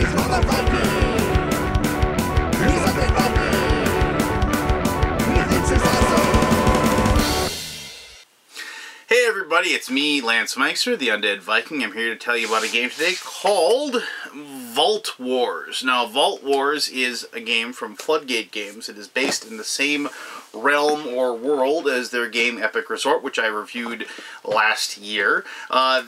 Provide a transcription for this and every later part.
Hey everybody, it's me, Lance Meixer, the Undead Viking. I'm here to tell you about a game today called Vault Wars. Now, Vault Wars is a game from Floodgate Games. It is based in the same realm or world as their game Epic Resort, which I reviewed last year.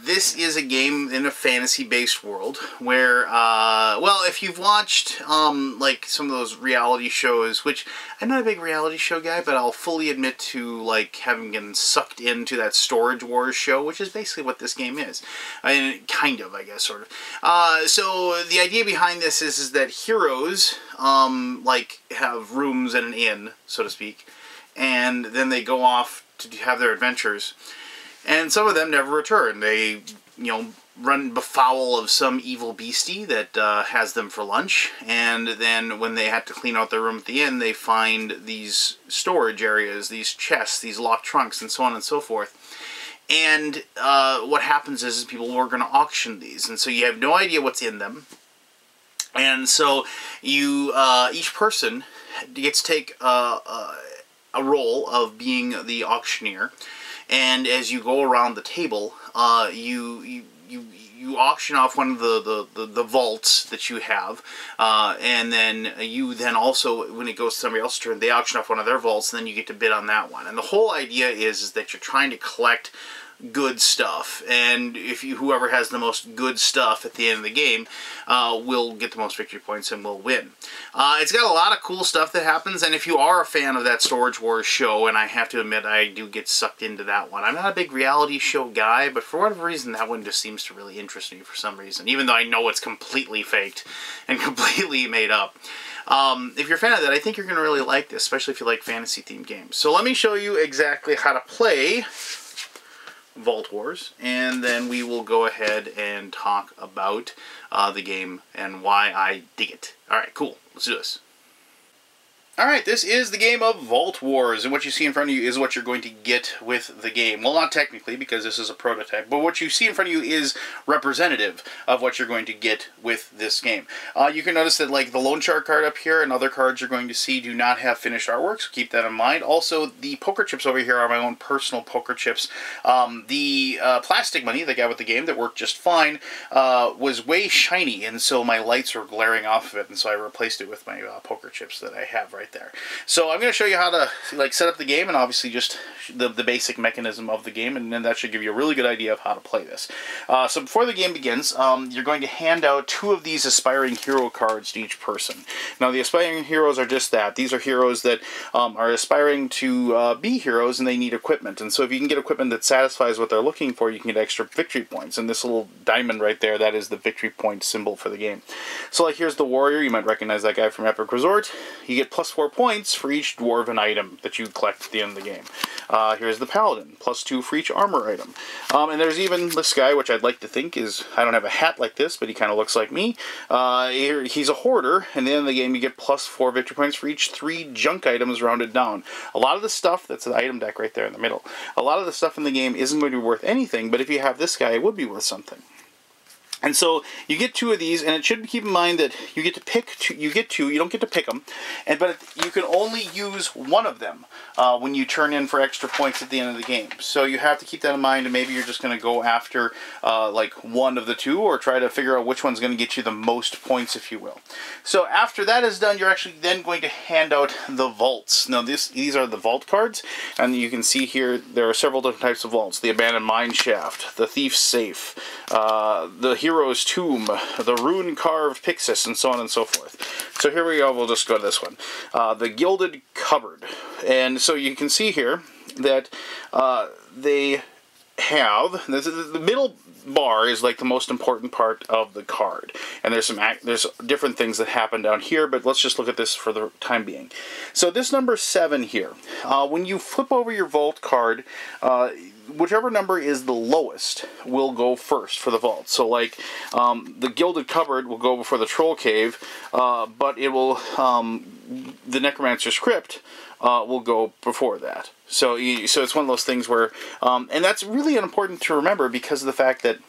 This is a game in a fantasy-based world where, well, if you've watched, like, some of those reality shows, which I'm not a big reality show guy, but I'll fully admit to, like, having been sucked into that Storage Wars show, which is basically what this game is. And kind of, I guess, sort of. So the idea behind this is that heroes, like, have rooms at an inn, so to speak, and then they go off to have their adventures. And some of them never return. They, you know, run befoul of some evil beastie that has them for lunch, and then when they have to clean out their room at the inn, they find these storage areas, these chests, these locked trunks, and so on and so forth. And what happens is people are going to auction these, and so you have no idea what's in them. And so you, each person gets to take a role of being the auctioneer, and as you go around the table, you auction off one of the vaults that you have, and then you then also, when it goes to somebody else's turn, they auction off one of their vaults, and then you get to bid on that one. And the whole idea is that you're trying to collect good stuff, and if you, whoever has the most good stuff at the end of the game will get the most victory points and will win. It's got a lot of cool stuff that happens, and if you are a fan of that Storage Wars show, and I have to admit I do get sucked into that one. I'm not a big reality show guy, but for whatever reason that one just seems to really interest me for some reason, even though I know it's completely faked and completely made up. If you're a fan of that, I think you're going to really like this, especially if you like fantasy-themed games. So let me show you exactly how to play Vault Wars, and then we will go ahead and talk about the game and why I dig it. Alright, cool. Let's do this. Alright, this is the game of Vault Wars, and what you see in front of you is what you're going to get with the game. Well, not technically, because this is a prototype, but what you see in front of you is representative of what you're going to get with this game. You can notice that, like, the Loan Shark card up here and other cards you're going to see do not have finished artwork, so keep that in mind. Also, the poker chips over here are my own personal poker chips. The plastic money that I got with the game that worked just fine was way shiny, and so my lights were glaring off of it, and so I replaced it with my poker chips that I have right there. So I'm going to show you how to, like, set up the game, and obviously just the basic mechanism of the game, and then that should give you a really good idea of how to play this. So before the game begins, you're going to hand out 2 of these aspiring hero cards to each person. Now, the aspiring heroes are just that. These are heroes that are aspiring to be heroes, and they need equipment. And so if you can get equipment that satisfies what they're looking for, you can get extra victory points. And this little diamond right there, that is the victory point symbol for the game. So, like, here's the warrior. You might recognize that guy from Epic Resort. You get +4 points for each dwarven item that you collect at the end of the game. Here's the paladin, +2 for each armor item. And there's even this guy, which I'd like to think is, I don't have a hat like this, but he kind of looks like me. He's a hoarder, and at the end of the game you get +4 victory points for each 3 junk items rounded down. A lot of the stuff, that's the item deck right there in the middle, a lot of the stuff in the game isn't going to be worth anything, but if you have this guy, it would be worth something. And so you get 2 of these, and it should keep in mind that you get to pick 2. You get 2. You don't get to pick them, but you can only use one of them when you turn in for extra points at the end of the game. So you have to keep that in mind, and maybe you're just going to go after like one of the 2, or try to figure out which one's going to get you the most points, if you will. So after that is done, you're actually then going to hand out the vaults. Now these are the vault cards, and you can see here there are several different types of vaults: the abandoned mine shaft, the thief's safe, the hero's tomb, the rune-carved pyxis, and so on and so forth. So here we go, we'll just go to this one. The gilded cupboard. And so you can see here that they have, the middle bar is like the most important part of the card, and there's different things that happen down here, but let's just look at this for the time being. So this number 7 here, when you flip over your vault card, whichever number is the lowest will go first for the vault. So, like, the Gilded Cupboard will go before the Troll Cave, but it will, the Necromancer's Crypt will go before that. So it's one of those things where, and that's really important to remember because of the fact that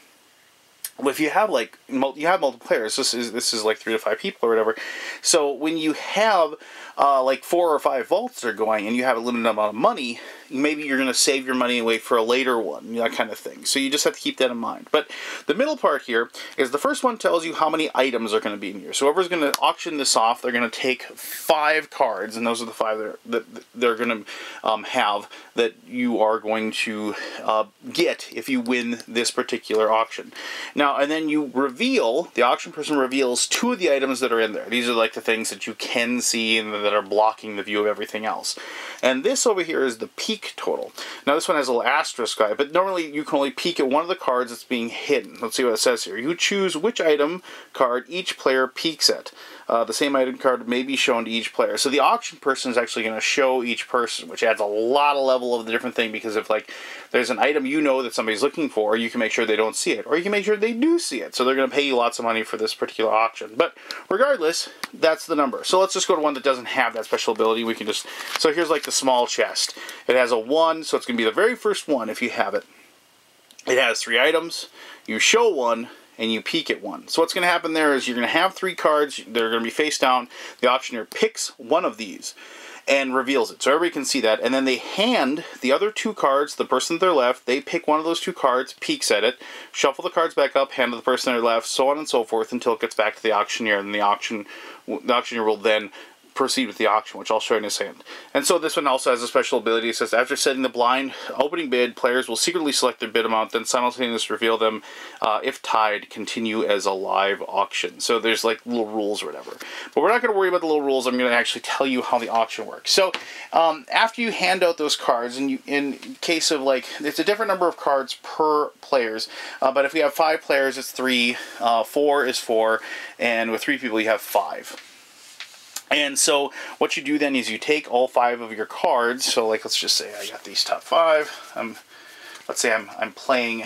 if you have like you have multiple players, this is like 3 to 5 people or whatever. So when you have like 4 or 5 vaults that are going, and you have a limited amount of money, maybe you're going to save your money and wait for a later one, that kind of thing. So you just have to keep that in mind. But the middle part here is the first one tells you how many items are going to be in here. So whoever's going to auction this off, they're going to take 5 cards, and those are the 5 that they're going to have that you are going to get if you win this particular auction. Now, and then you reveal, the auction person reveals 2 of the items that are in there. These are like the things that you can see and that are blocking the view of everything else. And this over here is the peek total. Now this one has a little asterisk guy, but normally you can only peek at one of the cards that's being hidden. Let's see what it says here. You choose which item card each player peeks at. The same item card may be shown to each player. So the auction person is actually going to show each person, which adds a lot of level of the different thing, because if like there's an item you know that somebody's looking for, you can make sure they don't see it, or you can make sure they do see it. So they're going to pay you lots of money for this particular auction. But regardless, that's the number. So let's just go to one that doesn't have that special ability. We can just, so here's like the small chest. It has a 1, so it's going to be the very first one if you have it. It has 3 items. You show 1, and you peek at 1. So what's going to happen there is you're going to have 3 cards. They're going to be face down. The auctioneer picks one of these and reveals it, so everybody can see that. And then they hand the other 2 cards to the person to their left. They pick one of those 2 cards, peeks at it, shuffle the cards back up, hand to the person to their left, so on and so forth until it gets back to the auctioneer. And the auctioneer will then proceed with the auction, which I'll show you in a second. And so this one also has a special ability. It says, after setting the blind opening bid, players will secretly select their bid amount, then simultaneously reveal them. If tied, continue as a live auction. So there's like little rules or whatever. But we're not going to worry about the little rules. I'm going to actually tell you how the auction works. So after you hand out those cards, and you, in case of like, it's a different number of cards per players. But if we have 5 players, it's 3. 4 is 4. And with 3 people, you have 5. And so what you do then is you take all 5 of your cards. So like, let's just say I got these top 5. Let's say I'm playing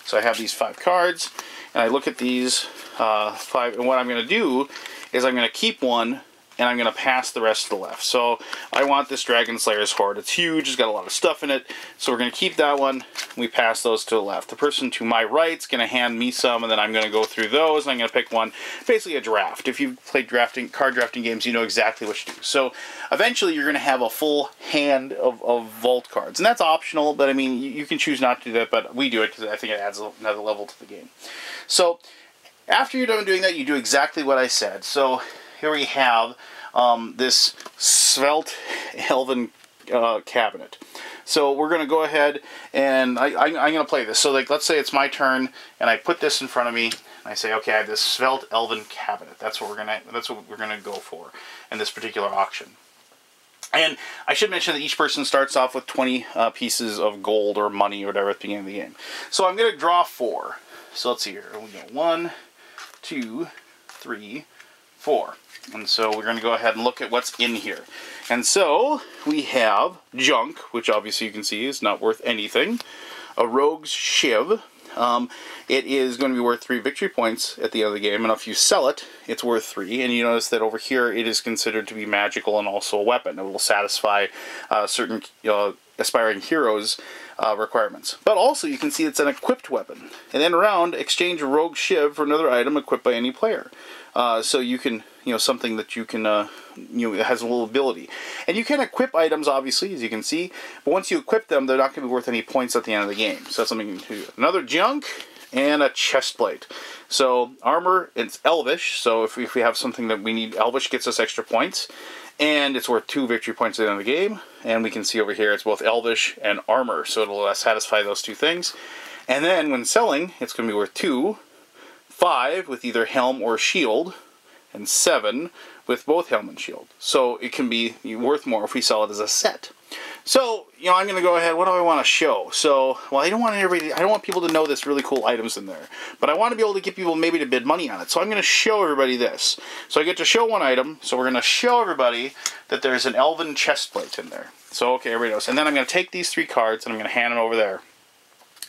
so I have these 5 cards, and I look at these 5, and what I'm going to do is I'm going to keep one, and I'm going to pass the rest to the left. So I want this Dragon Slayer's Hoard. It's huge. It's got a lot of stuff in it. So we're going to keep that one. We pass those to the left. The person to my right is going to hand me some, and then I'm going to go through those, and I'm going to pick one. Basically a draft. If you've played card drafting games, you know exactly what to do. So eventually you're going to have a full hand of vault cards. And that's optional, but I mean, you can choose not to do that, but we do it because I think it adds another level to the game. So after you're done doing that, you do exactly what I said. So here we have this Svelte Elven cabinet. So we're going to go ahead, and I'm going to play this. So like, let's say it's my turn, and I put this in front of me, and I say, okay, I have this Svelte Elven cabinet. That's what we're going to go for in this particular auction. And I should mention that each person starts off with 20 pieces of gold or money or whatever at the beginning of the game. So I'm going to draw 4. So let's see here. We go 1, 2, 3, 4. And so we're going to go ahead and look at what's in here. And so we have junk, which obviously you can see is not worth anything. A rogue's shiv. It is going to be worth 3 victory points at the end of the game, and if you sell it, it's worth 3. And you notice that over here it is considered to be magical and also a weapon. It will satisfy certain aspiring heroes' requirements. But also you can see it's an equipped weapon. And then around, exchange a rogue shiv for another item equipped by any player. So you can, something that you can, it has a little ability. And you can equip items, obviously, as you can see, but once you equip them, they're not going to be worth any points at the end of the game. So that's something you can do. Another junk, and a chest plate. So armor, it's elvish, so if we have something that we need, elvish gets us extra points. And it's worth 2 victory points at the end of the game. And we can see over here, it's both elvish and armor, so it'll satisfy those 2 things. And then when selling, it's going to be worth 2, 5 with either helm or shield, and 7 with both helm and shield. So it can be worth more if we sell it as a set. So, I'm going to go ahead, what do I want to show? So, well, I don't want people to know there's really cool items in there. But I want to be able to get people maybe to bid money on it. So I'm going to show everybody this. So I get to show one item. So we're going to show everybody that there's an elven chest plate in there. So, okay, everybody knows. And then I'm going to take these 3 cards and I'm going to hand them over there.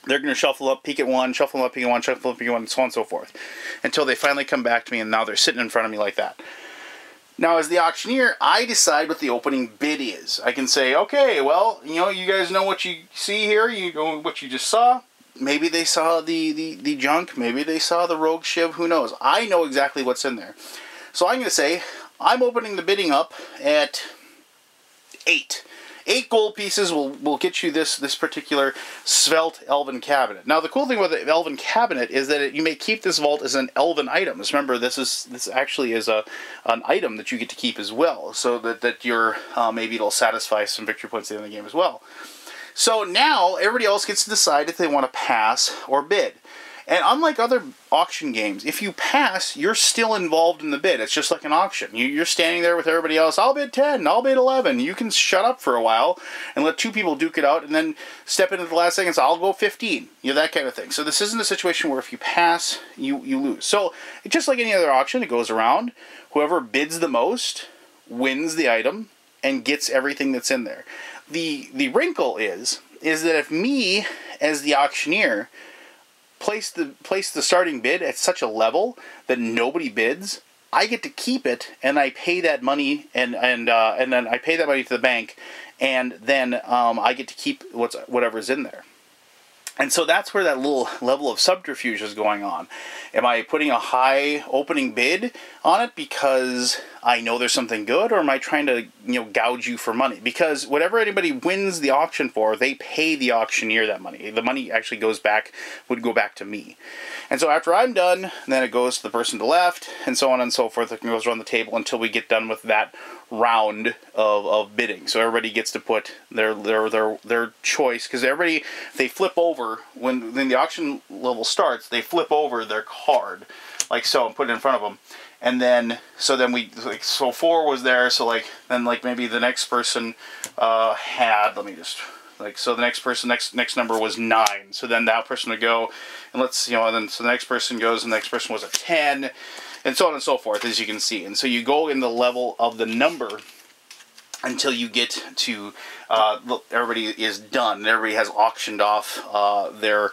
They're going to shuffle up, peek at 1, shuffle up, peek at 1, shuffle up, peek at 1, and so on and so forth. Until they finally come back to me, and now they're sitting in front of me like that. Now, as the auctioneer, I decide what the opening bid is. I can say, okay, well, you guys know what you see here, what you just saw. maybe they saw the junk, maybe they saw the rogue shiv, who knows. I know exactly what's in there. So I'm going to say I'm opening the bidding up at 8. 8 gold pieces will get you this particular Svelte Elven Cabinet. Now, the cool thing with the Elven Cabinet is that you may keep this vault as an Elven item. Remember, this actually is an item that you get to keep as well, so that you're maybe it'll satisfy some victory points at the end of the game as well. So now everybody else gets to decide if they want to pass or bid. And unlike other auction games, if you pass, you're still involved in the bid. It's just like an auction. You're standing there with everybody else. I'll bid 10. I'll bid 11. You can shut up for a while and let 2 people duke it out and then step in at the last second and say, I'll go 15. You know, that kind of thing. So this isn't a situation where if you pass, you lose. So just like any other auction, it goes around. Whoever bids the most wins the item and gets everything that's in there. The wrinkle is that if me, as the auctioneer, place the starting bid at such a level that nobody bids, I get to keep it, and I pay that money, and then I pay that money to the bank, and then I get to keep whatever's in there. And so that's where that little level of subterfuge is going on. Am I putting a high opening bid on it because I know there's something good, or am I trying to, gouge you for money? Because whatever anybody wins the auction for, they pay the auctioneer that money. The money actually would go back to me. And so after I'm done, then it goes to the person to the left, and so on and so forth. It goes around the table until we get done with that round of bidding. So everybody gets to put their choice, because everybody, they flip over when the auction level starts, they flip over their card like so and put it in front of them. And then so 4 was there, so then maybe the next person had, so the next person, next number was 9. So then that person would go, and so the next person goes, and the next person was a 10, and so on and so forth, as you can see. And so you go in the level of the number until you get to, everybody is done, and everybody has auctioned off their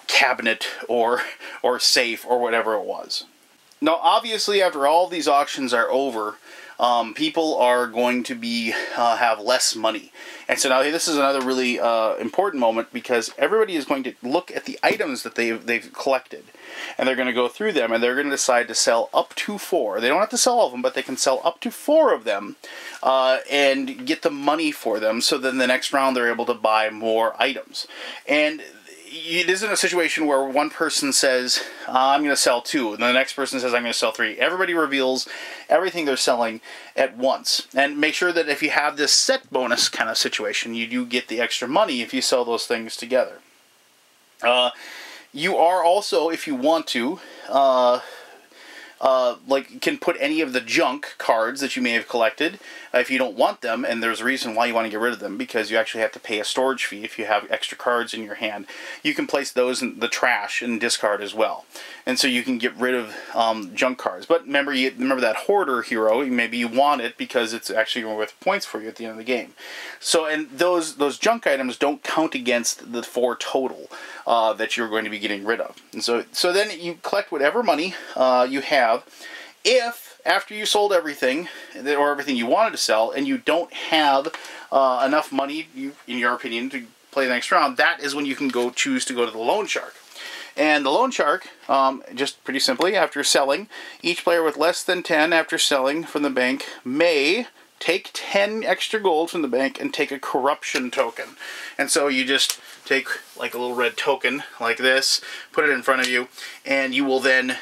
cabinet or safe or whatever it was. Now, obviously, after all these auctions are over, people are going to have less money. And so now this is another really important moment, because everybody is going to look at the items that they've collected, and they're going to go through them, and they're going to decide to sell up to 4. They don't have to sell all of them, but they can sell up to 4 of them and get the money for them, so then the next round they're able to buy more items. And it isn't a situation where one person says, I'm going to sell 2, and the next person says, I'm going to sell 3. Everybody reveals everything they're selling at once. And make sure that if you have this set bonus kind of situation, you do get the extra money if you sell those things together. You are also, if you want to, can put any of the junk cards that you may have collected if you don't want them, and there's a reason why you want to get rid of them, because you actually have to pay a storage fee if you have extra cards in your hand. You can place those in the trash and discard as well, and so you can get rid of junk cards. But remember that hoarder hero, maybe you want it because it's actually worth points for you at the end of the game. So, and those junk items don't count against the 4 total that you're going to be getting rid of. And so then you collect whatever money you have. If after you sold everything, or everything you wanted to sell, and you don't have enough money, in your opinion, to play the next round, that is when you can choose to go to the loan shark. And the loan shark, just pretty simply, after selling, each player with less than 10 after selling from the bank may take 10 extra gold from the bank and take a corruption token. And so you just take like a little red token like this, put it in front of you, and you will then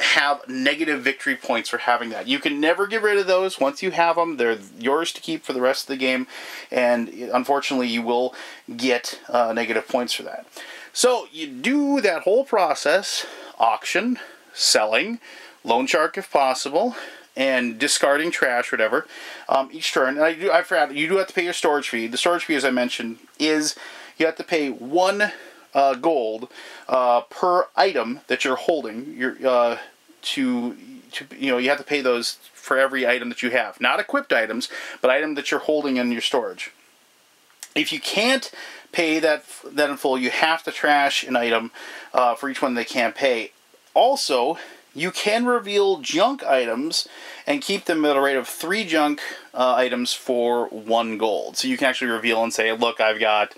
have negative victory points for having that. You can never get rid of those. Once you have them, they're yours to keep for the rest of the game, and unfortunately you will get negative points for that. So you do that whole process: auction, selling, loan shark if possible, and discarding trash, whatever, each turn. And I forgot, you do have to pay your storage fee. The storage fee, as I mentioned, is you have to pay 1 gold per item that you're holding. You have to pay those for every item that you have. Not equipped items, but items that you're holding in your storage. If you can't pay that in full, you have to trash an item for each one they can't pay. Also, you can reveal junk items and keep them at a rate of 3 junk items for 1 gold. So you can actually reveal and say, look, I've got,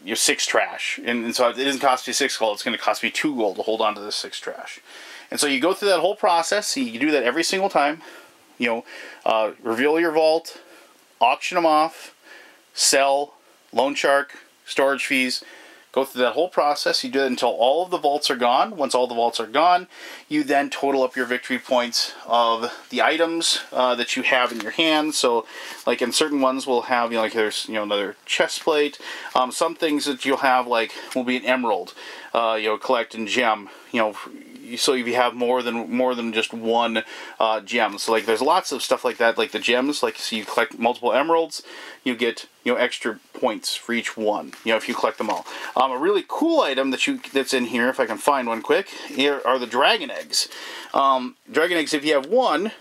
your 6 trash. And so it doesn't cost you 6 gold, it's going to cost me 2 gold to hold on to this 6 trash. And so you go through that whole process, you do that every single time. You know, reveal your vault, auction them off, sell, loan shark, storage fees. Go through that whole process. You do it until all of the vaults are gone. Once all the vaults are gone, you then total up your victory points of the items that you have in your hand. So, like in certain ones, we'll have, you know, like there's, you know, another chest plate. Some things that you'll have, like, will be an emerald, you know, collect and gem, you know. So if you have more than just one gem, so like there's lots of stuff like that, like the gems, like so you collect multiple emeralds, you get, you know, extra points for each one, you know, if you collect them all. A really cool item that's in here, if I can find one quick, here are the dragon eggs. Dragon eggs, if you have one,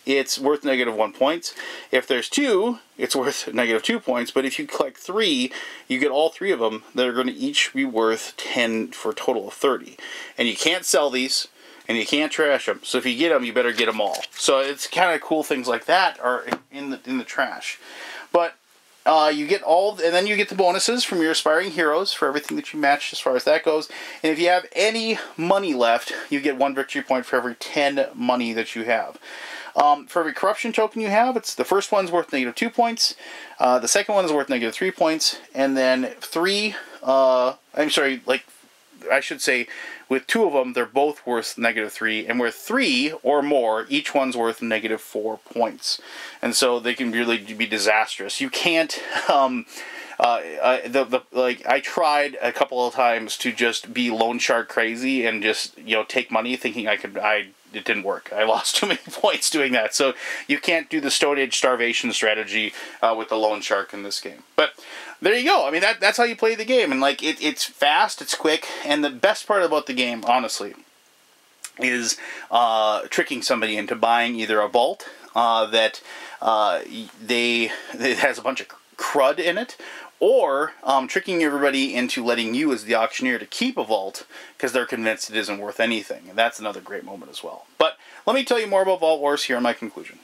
it's worth -1 points. If there's 2, it's worth -2 points. But if you collect 3, you get all 3 of them. They're going to each be worth 10 for a total of 30. And you can't sell these, and you can't trash them. So if you get them, you better get them all. So it's kind of cool things like that are in the trash. But you get all, and then you get the bonuses from your aspiring heroes for everything that you matched as far as that goes. And if you have any money left, you get 1 victory point for every 10 money that you have. For every corruption token you have, the first one's worth -2 points, the second one is worth -3 points, and then 3, I'm sorry, like, I should say, with 2 of them, they're both worth -3, and with 3 or more, each one's worth -4 points. And so they can really be disastrous. You can't, like, I tried a couple of times to just be loan shark crazy and just, you know, take money thinking it didn't work. I lost too many points doing that. So you can't do the Stone Age starvation strategy with the loan shark in this game. But there you go. I mean, that's how you play the game. And, like, it's fast, it's quick, and the best part about the game, honestly, is tricking somebody into buying either a vault that it has a bunch of crud in it, or tricking everybody into letting you as the auctioneer to keep a vault because they're convinced it isn't worth anything. And that's another great moment as well. But let me tell you more about Vault Wars here in my conclusion.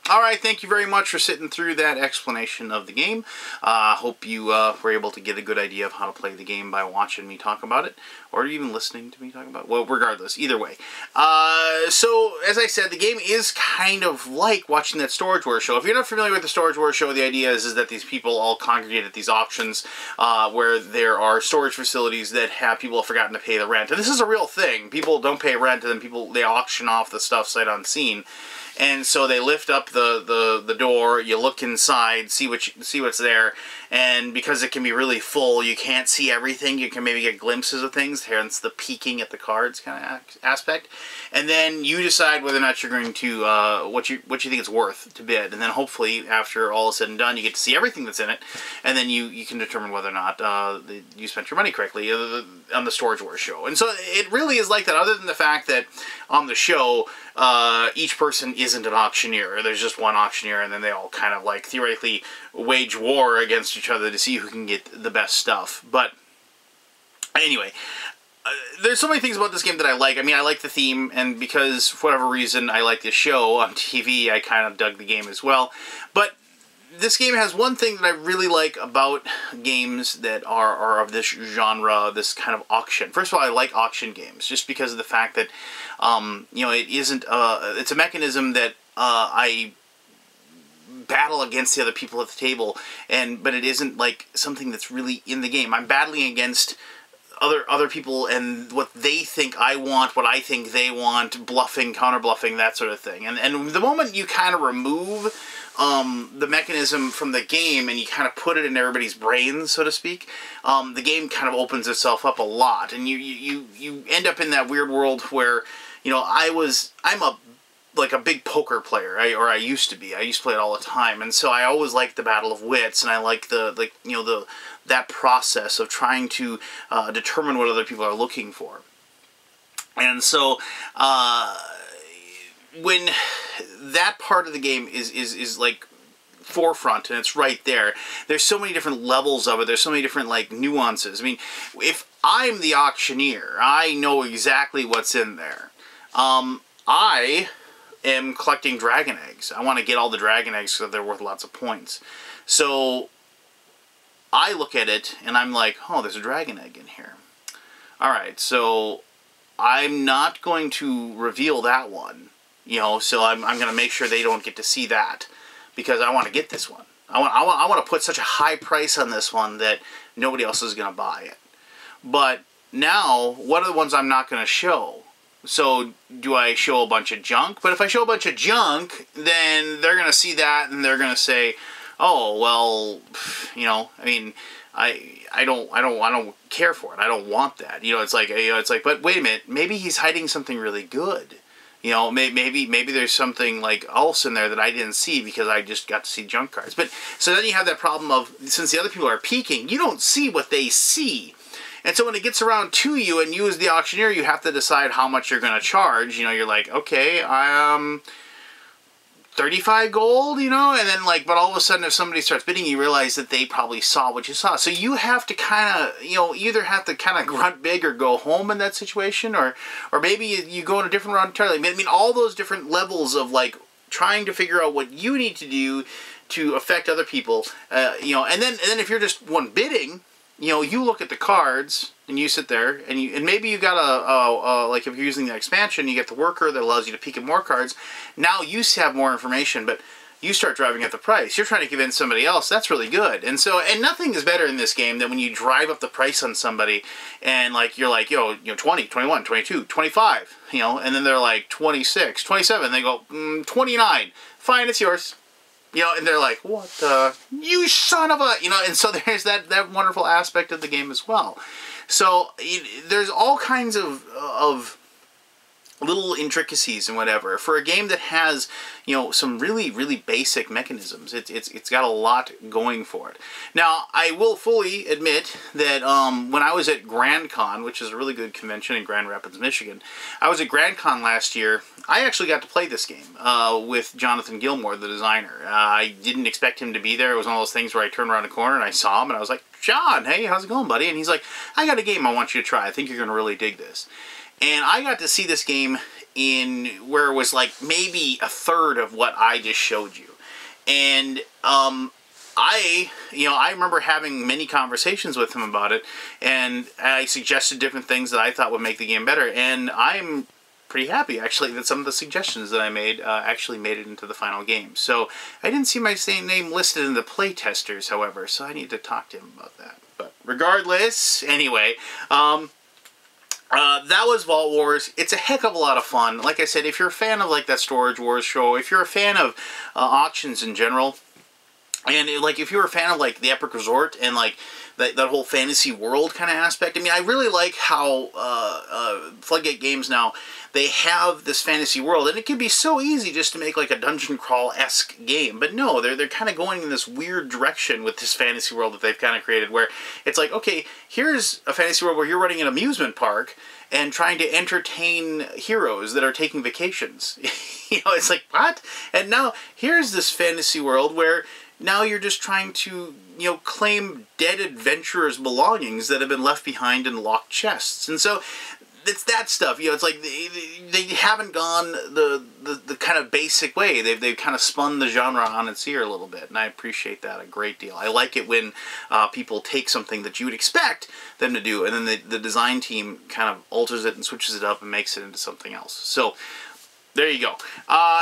Alright, thank you very much for sitting through that explanation of the game. Hope you were able to get a good idea of how to play the game by watching me talk about it, or even listening to me talk about it. Well, regardless, either way. So, as I said, the game is kind of like watching that Storage Wars show. If you're not familiar with the Storage Wars show, the idea is that these people all congregate at these auctions where there are storage facilities that have people have forgotten to pay the rent. And this is a real thing. People don't pay rent, and then they auction off the stuff sight unseen. And so they lift up the door, you look inside, see what's there, and because it can be really full, you can't see everything. You can maybe get glimpses of things, hence the peeking at the cards kind of aspect. And then you decide whether or not you're going to what you think it's worth to bid. And then hopefully, after all is said and done, you get to see everything that's in it, and then you can determine whether or not you spent your money correctly on the Storage Wars show. And so it really is like that, other than the fact that on the show, each person isn't an auctioneer. There's just one auctioneer, and then they all kind of, like, theoretically wage war against each other to see who can get the best stuff. But anyway, there's so many things about this game that I like. I mean, I like the theme, and because, for whatever reason, I like this show on TV, I kind of dug the game as well. But this game has one thing that I really like about games that are of this genre, this kind of auction. First of all, I like auction games, just because of the fact that, you know, it isn't, it's a mechanism that I battle against the other people at the table, but it isn't like something that's really in the game. I'm battling against other people and what they think I want, what I think they want, bluffing, counter-bluffing, that sort of thing. And the moment you kind of remove the mechanism from the game and you kind of put it in everybody's brains, so to speak, the game kind of opens itself up a lot. And you end up in that weird world where, you know, I'm a big poker player, or I used to be. I used to play it all the time, and so I always liked the battle of wits, and I like that process of trying to determine what other people are looking for. And so when that part of the game is like forefront and it's right there, there's so many different levels of it. There's so many different, like, nuances. I mean, if I'm the auctioneer, I know exactly what's in there. I am collecting dragon eggs. I want to get all the dragon eggs because they're worth lots of points. So I look at it and I'm like, oh, there's a dragon egg in here. Alright, so I'm not going to reveal that one. You know, so I'm going to make sure they don't get to see that. Because I want to get this one. I want to put such a high price on this one that nobody else is going to buy it. But now, what are the ones I'm not going to show? So, do I show a bunch of junk? But if I show a bunch of junk, then they're going to see that and they're going to say, oh, well, you know, I mean, I don't care for it. I don't want that. You know, it's like, but wait a minute, maybe he's hiding something really good. You know, maybe there's something like else in there that I didn't see because I just got to see junk cards. But so then you have that problem of, since the other people are peeking, you don't see what they see. And so when it gets around to you and you as the auctioneer, you have to decide how much you're going to charge. You know, you're like, okay, 35 gold, you know, and then like, but all of a sudden if somebody starts bidding, you realize that they probably saw what you saw. So you have to kind of, you know, either have to kind of grunt big or go home in that situation, or maybe you go in a different route entirely. I mean, all those different levels of like trying to figure out what you need to do to affect other people, you know, and then if you're just one bidding, you know, you look at the cards and you sit there and maybe you got like if you're using the expansion, you get the worker that allows you to peek at more cards. Now you have more information, but you start driving up the price. You're trying to convince somebody else. That's really good. And so, and nothing is better in this game than when you drive up the price on somebody and like you're like, yo, you know, 20, 21, 22, 25, you know, and then they're like 26, 27. They go 29. Fine, it's yours. You know, and they're like, what the, you son of a, you know, and so there's that wonderful aspect of the game as well. So there's all kinds of little intricacies and whatever for a game that has, you know, some really, really basic mechanisms. It's got a lot going for it. Now, I will fully admit that when I was at Grand Con, which is a really good convention in Grand Rapids, Michigan, I was at Grand Con last year. I actually got to play this game with Jonathan Gilmour, the designer. I didn't expect him to be there. It was one of those things where I turned around the corner and I saw him and I was like, John, hey, how's it going, buddy? And he's like, I got a game I want you to try. I think you're going to really dig this. And I got to see this game in where it was like maybe a third of what I just showed you. And I remember having many conversations with him about it, and I suggested different things that I thought would make the game better. And I'm pretty happy, actually, that some of the suggestions that I made actually made it into the final game. So I didn't see my same name listed in the playtesters, however, so I need to talk to him about that. But regardless, anyway, that was Vault Wars. It's a heck of a lot of fun. Like I said, if you're a fan of like that Storage Wars show, if you're a fan of auctions in general, and like if you're a fan of like the Epic Resort and like that whole fantasy world kind of aspect, I mean, I really like how Floodgate Games now, they have this fantasy world, and it can be so easy just to make like a dungeon crawl-esque game, but no, they're kind of going in this weird direction with this fantasy world that they've kind of created, where it's like, okay, here's a fantasy world where you're running an amusement park and trying to entertain heroes that are taking vacations. You know, it's like, what? And now here's this fantasy world where now you're just trying to, you know, claim dead adventurers' belongings that have been left behind in locked chests. And so it's that stuff, you know, it's like they haven't gone the kind of basic way. They've kind of spun the genre on its ear a little bit, and I appreciate that a great deal. I like it when people take something that you would expect them to do, and then the design team kind of alters it and switches it up and makes it into something else. So there you go.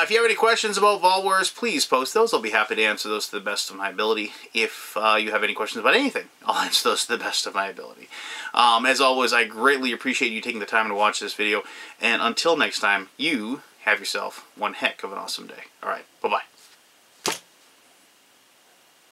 If you have any questions about Vault Wars, please post those. I'll be happy to answer those to the best of my ability. If you have any questions about anything, I'll answer those to the best of my ability. As always, I greatly appreciate you taking the time to watch this video. And until next time, you have yourself one heck of an awesome day. All right, bye-bye.